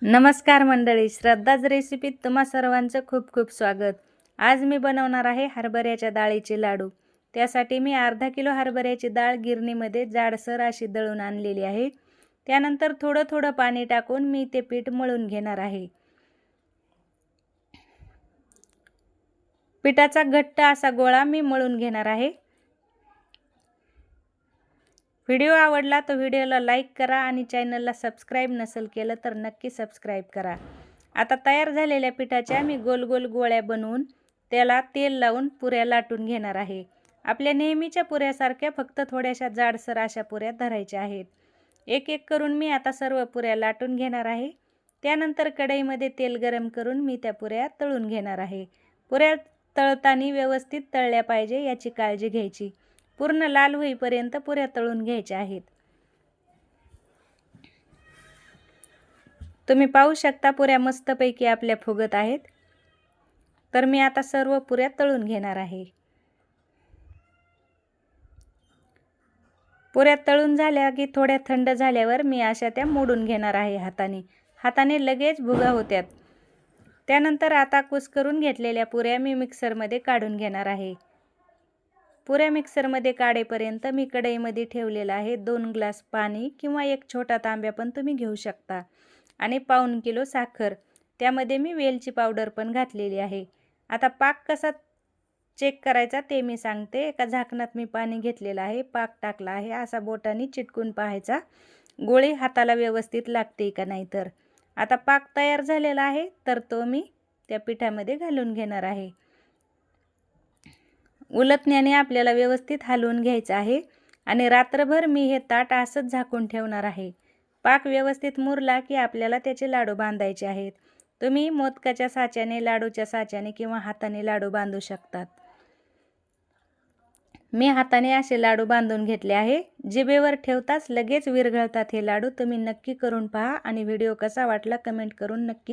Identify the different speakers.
Speaker 1: नमस्कार मंडळी, श्रद्धाज रेसिपीत तुम्हा सर्वांचं खूप खूप स्वागत। आज मी बनवणार आहे हरभऱ्याच्या डाळीचे लाडू। त्यासाठी मी अर्धा किलो हरभऱ्याची डाळ गिरणीमध्ये जाडसर अशी दळून आणलेली आहे। त्यानंतर थोडं थोडं पाणी टाकून मी ते पीठ मळून घेणार आहे। पिठाचा घट्ट असा गोळा मी मळून घेणार आहे। व्हिडिओ आवडला तर व्हिडिओला लाईक करा आणि चॅनलला सबस्क्राईब नसेल केलं तर नक्की सबस्क्राईब करा। आता तयार झालेल्या पिठाच्या मी गोल गोल गोळ्या बनवून त्याला तेल लावून पुऱ्या लाटून घेणार आहे। आपल्या नेहमीच्या पुऱ्यासारख्या फक्त थोड्याशा जाडसर अशा पुऱ्या धरायच्या आहेत। एक एक करून मी आता सर्व पुऱ्या लाटून घेणार आहे। त्यानंतर कढईमध्ये तेल गरम करून मी त्या पुऱ्या तळून घेणार आहे। पुऱ्या तळताना व्यवस्थित तळल्या पाहिजे याची काळजी घ्यायची। पूर्ण लाल होईपर्यंत पुऱ्या तळून घ्यायच्या आहेत। तुम्ही पाहू शकता पुऱ्या मस्तपैकी आपल्या फुगत आहेत। तर मी आता सर्व पुऱ्या तळून घेणार आहे। पुऱ्या तळून झाल्या की थोड्या थंड झाल्यावर मी अशा त्या मोडून घेणार आहे हाताने लगेच भुगा होत्यात। त्यानंतर आता कुस्करून घेतलेल्या पुऱ्या मी मिक्सरमध्ये काढून घेणार आहे। पुऱ्या मिक्सरमध्ये काढेपर्यंत मी कढईमध्ये ठेवलेला आहे 2 ग्लास पाणी किंवा एक छोटा तांब्या पण तुम्ही घेऊ शकता आणि पाऊण किलो साखर। त्यामध्ये मी वेलची पावडर पण घातलेली आहे। आता पाक कसा चेक करायचा ते मी सांगते। एका झाकणात मी पाणी घेतलेलं आहे, पाक टाकला आहे, असा बोटाने चिटकून पाहायचा गोळी हाताला व्यवस्थित लागते का नाही। तर आता पाक तयार झालेला आहे तर तो मी त्या पिठामध्ये घालून घेणार आहे। उलटण्याने आपल्याला व्यवस्थित हलवून घ्यायचं आहे आणि रात्रभर मी हे ताट असंच झाकून ठेवणार आहे। पाक व्यवस्थित मुरला की आपल्याला त्याचे लाडू बांधायचे आहेत। तुम्ही मोदकाच्या साच्याने, लाडूच्या साच्याने किंवा हाताने लाडू बांधू शकतात। मी हाताने असे लाडू बांधून घेतले आहे। जिभेवर ठेवताच लगेच विरघळतात हे लाडू। तुम्ही नक्की करून पहा आणि व्हिडिओ कसा वाटला कमेंट करून नक्की